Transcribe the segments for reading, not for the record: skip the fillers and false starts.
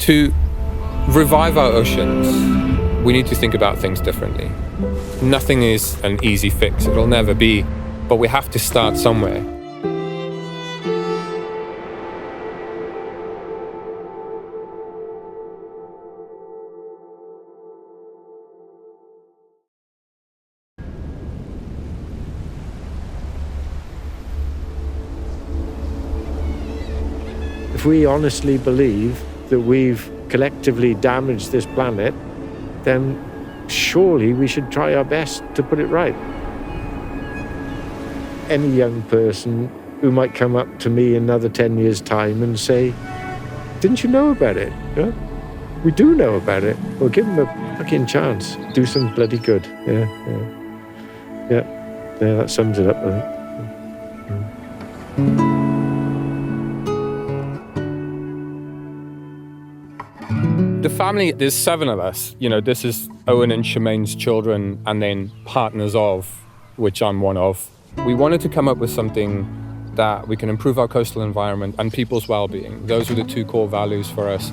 To revive our oceans, we need to think about things differently. Nothing is an easy fix, it'll never be, but we have to start somewhere. If we honestly believe that we've collectively damaged this planet, then surely we should try our best to put it right. Any young person who might come up to me in another 10 years' time and say, didn't you know about it? Yeah? We do know about it. Well, give them a fucking chance. Do some bloody good. Yeah, that sums it up, I think. The family, there's 7 of us. You know, this is Owen and Shemaine's children and then partners of, which I'm one of. We wanted to come up with something that we can improve our coastal environment and people's well-being. Those were the 2 core values for us.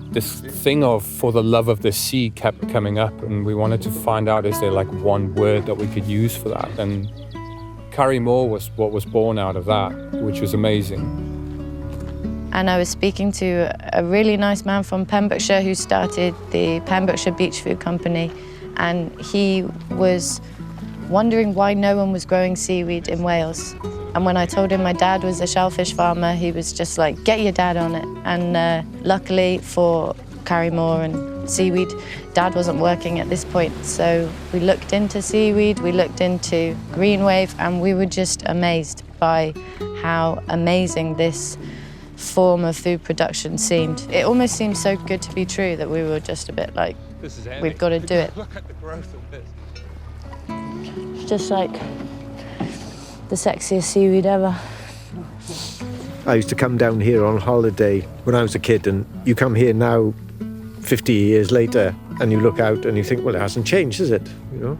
This thing of for the love of the sea kept coming up, and we wanted to find out, is there like one word that we could use for that? And Carrie Moore was what was born out of that, which was amazing. And I was speaking to a really nice man from Pembrokeshire who started the Pembrokeshire Beach Food Company, and he was wondering why no one was growing seaweed in Wales. And when I told him my dad was a shellfish farmer, he was just like, get your dad on it. And luckily for Carrie Moore and seaweed, Dad wasn't working at this point. So we looked into seaweed, we looked into green wave, and we were just amazed by how amazing this form of food production seemed. It almost seemed so good to be true that we were just a bit like, we've got to do it. Look at the growth of this. It's just like the sexiest seaweed ever. I used to come down here on holiday when I was a kid, and you come here now 50 years later and you look out and you think, well, it hasn't changed, has it? You know?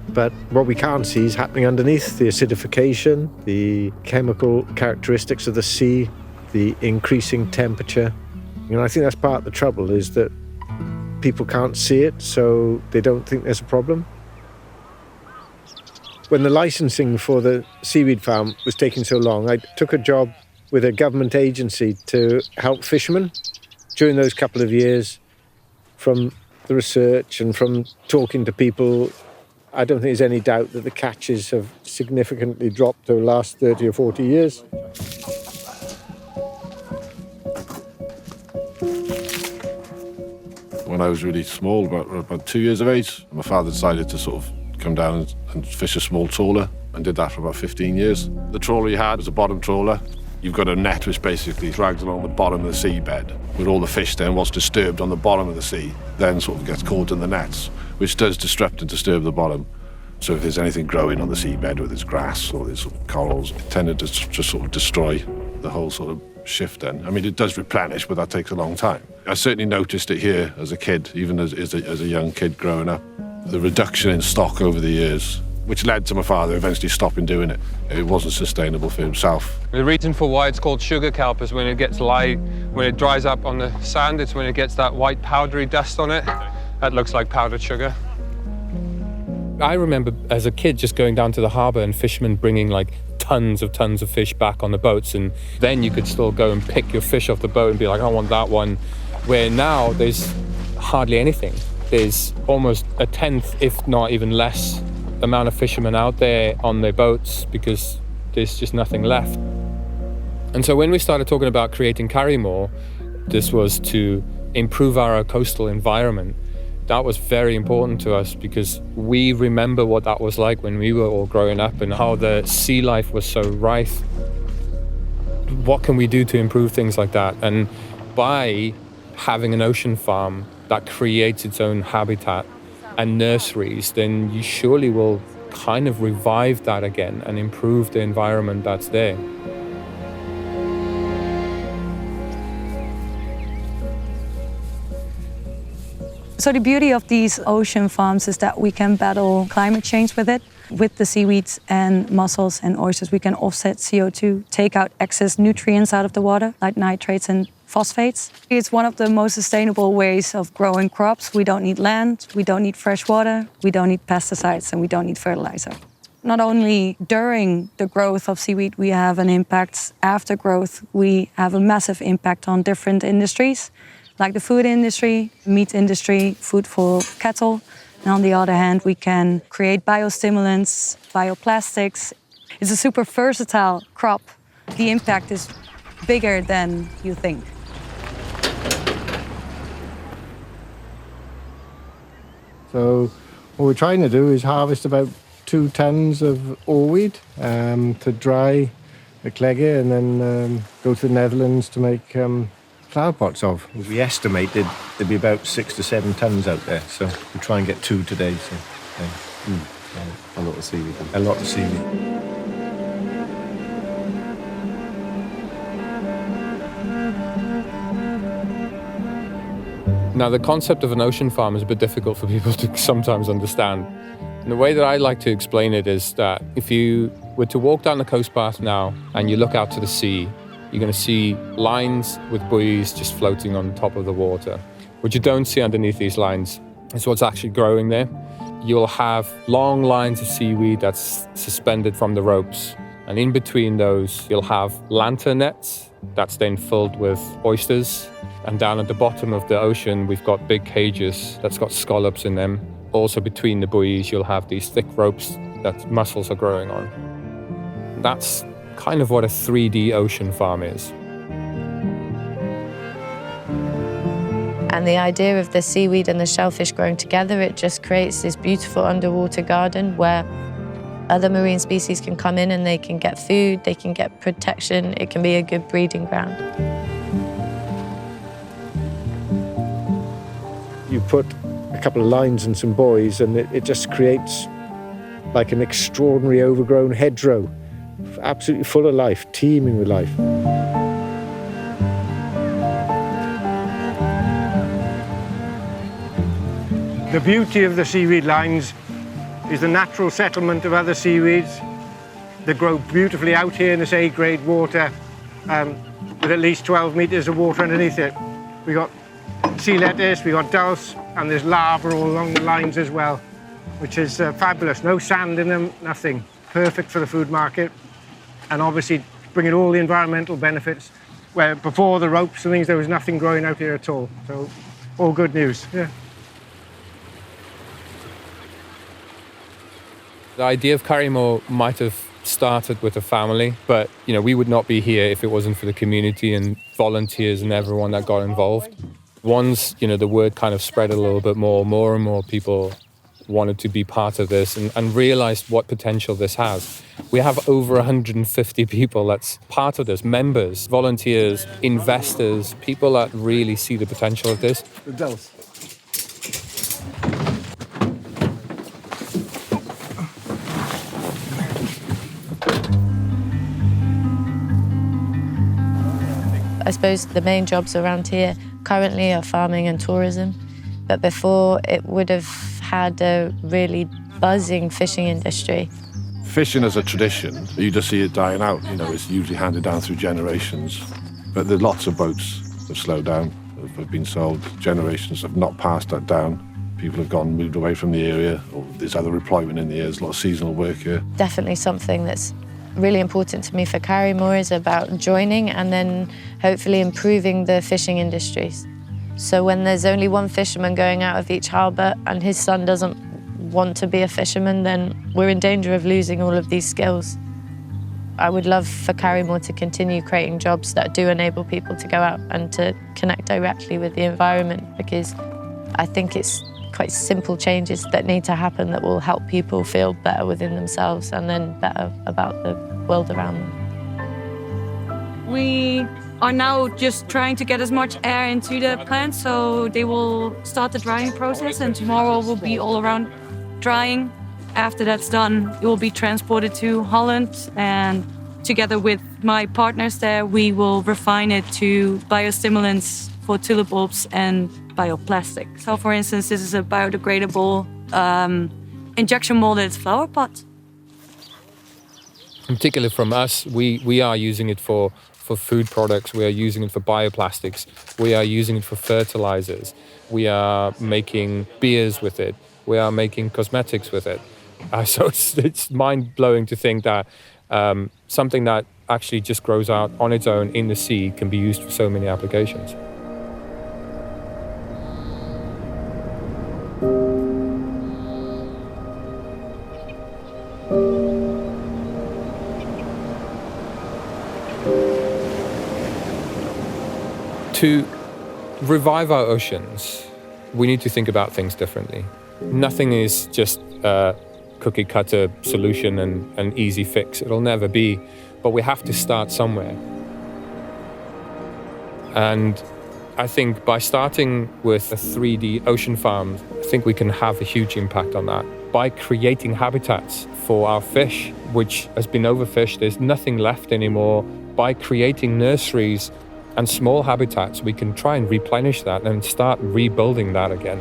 But what we can't see is happening underneath: the acidification, the chemical characteristics of the sea, the increasing temperature. You know, I think that's part of the trouble, is that people can't see it, so they don't think there's a problem. When the licensing for the seaweed farm was taking so long, I took a job with a government agency to help fishermen. During those couple of years, from the research and from talking to people, I don't think there's any doubt that the catches have significantly dropped over the last 30 or 40 years. When I was really small, about 2 years of age, my father decided to sort of come down and fish a small trawler, and did that for about 15 years. The trawler he had was a bottom trawler. You've got a net which basically drags along the bottom of the seabed, with all the fish then, what's disturbed on the bottom of the sea, then sort of gets caught in the nets, which does disrupt and disturb the bottom. So if there's anything growing on the seabed, whether it's grass or there's corals, it tended to just sort of destroy the whole sort of shift then. I mean, it does replenish, but that takes a long time. I certainly noticed it here as a kid, even as a young kid growing up. The reduction in stock over the years, which led to my father eventually stopping doing it. It wasn't sustainable for himself. The reason for why it's called sugar kelp is when it gets light, when it dries up on the sand, it's when it gets that white powdery dust on it. That looks like powdered sugar. I remember as a kid just going down to the harbour and fishermen bringing like tons of fish back on the boats, and then you could still go and pick your fish off the boat and be like, I want that one. Where now there's hardly anything. There's almost a tenth, if not even less, amount of fishermen out there on their boats because there's just nothing left. And so when we started talking about creating Carrie Moore, this was to improve our coastal environment. That was very important to us because we remember what that was like when we were all growing up and how the sea life was so rife. What can we do to improve things like that? And by having an ocean farm that creates its own habitat and nurseries, then you surely will kind of revive that again and improve the environment that's there. So the beauty of these ocean farms is that we can battle climate change with it. With the seaweeds and mussels and oysters, we can offset CO2, take out excess nutrients out of the water, like nitrates and phosphates. It's one of the most sustainable ways of growing crops. We don't need land, we don't need fresh water, we don't need pesticides, and we don't need fertilizer. Not only during the growth of seaweed, we have an impact. After growth, we have a massive impact on different industries, like the food industry, meat industry, food for cattle. And on the other hand, we can create biostimulants, bioplastics. It's a super versatile crop. The impact is bigger than you think. So what we're trying to do is harvest about 2 tons of oilweed to dry the clegger and then go to the Netherlands to make flower pots of. We estimated there'd be about 6 to 7 tons out there, so we try and get 2 today. So, A lot of seaweed. a lot of seaweed. Now, the concept of an ocean farm is a bit difficult for people to sometimes understand. And the way that I like to explain it is that if you were to walk down the coast path now and you look out to the sea, you're going to see lines with buoys just floating on top of the water. What you don't see underneath these lines is what's actually growing there. You'll have long lines of seaweed that's suspended from the ropes. And in between those, you'll have lantern nets that's then filled with oysters. And down at the bottom of the ocean, we've got big cages that's got scallops in them. Also between the buoys, you'll have these thick ropes that mussels are growing on. That's kind of what a 3D ocean farm is. And the idea of the seaweed and the shellfish growing together, it just creates this beautiful underwater garden where other marine species can come in and they can get food, they can get protection, it can be a good breeding ground. You put a couple of lines and some buoys and it just creates like an extraordinary overgrown hedgerow, absolutely full of life, teeming with life. The beauty of the seaweed lines is the natural settlement of other seaweeds that grow beautifully out here in this A-grade water with at least 12 metres of water underneath it. We got sea lettuce, we got dulse, and there's larvae all along the lines as well, which is fabulous. No sand in them, nothing. Perfect for the food market, and obviously bringing all the environmental benefits, where before the ropes and things, there was nothing growing out here at all. So, all good news, yeah. The idea of Carrymore might have started with a family, but we would not be here if it wasn't for the community and volunteers and everyone that got involved. Once the word kind of spread a little bit more and more people wanted to be part of this and realized what potential this has. We have over 150 people that's part of this, members, volunteers, investors, people that really see the potential of this. The dulse. I suppose the main jobs around here currently are farming and tourism, but before it would have had a really buzzing fishing industry. Fishing as a tradition, you just see it dying out. It's usually handed down through generations. But there's lots of boats that have slowed down, have been sold. Generations have not passed that down. People have moved away from the area, or there's other employment in the area. There's a lot of seasonal work here. Definitely something that's really important to me for Carrymore is about joining and then hopefully improving the fishing industries. So when there's only one fisherman going out of each harbour and his son doesn't want to be a fisherman, then we're in danger of losing all of these skills. I would love for Carrymore to continue creating jobs that do enable people to go out and to connect directly with the environment, because I think it's quite simple changes that need to happen that will help people feel better within themselves and then better about the world around them. We are now just trying to get as much air into the plant, so they will start the drying process, and tomorrow will be all around drying. After that's done, it will be transported to Holland, and together with my partners there, we will refine it to biostimulants for tulip bulbs and bioplastic. So for instance, this is a biodegradable injection molded flower pot. In particular from us, we are using it for for food products, we are using it for bioplastics, we are using it for fertilizers, we are making beers with it, we are making cosmetics with it. So it's mind-blowing to think that something that actually just grows out on its own in the sea can be used for so many applications. To revive our oceans, we need to think about things differently. Nothing is just a cookie-cutter solution and an easy fix. It'll never be, but we have to start somewhere. And I think by starting with a 3D ocean farm, I think we can have a huge impact on that. By creating habitats for our fish, which has been overfished, there's nothing left anymore. By creating nurseries and small habitats, we can try and replenish that and start rebuilding that again.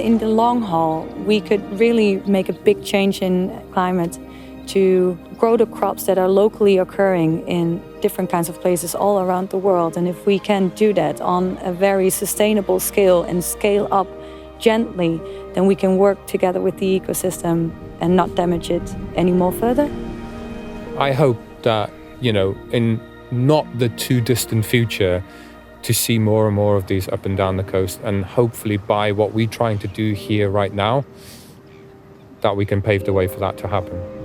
In the long haul, we could really make a big change in climate to grow the crops that are locally occurring in different kinds of places all around the world. And if we can do that on a very sustainable scale and scale up gently, then we can work together with the ecosystem and not damage it any more further. I hope that, in not the too distant future, to see more and more of these up and down the coast, and hopefully by what we're trying to do here right now, that we can pave the way for that to happen.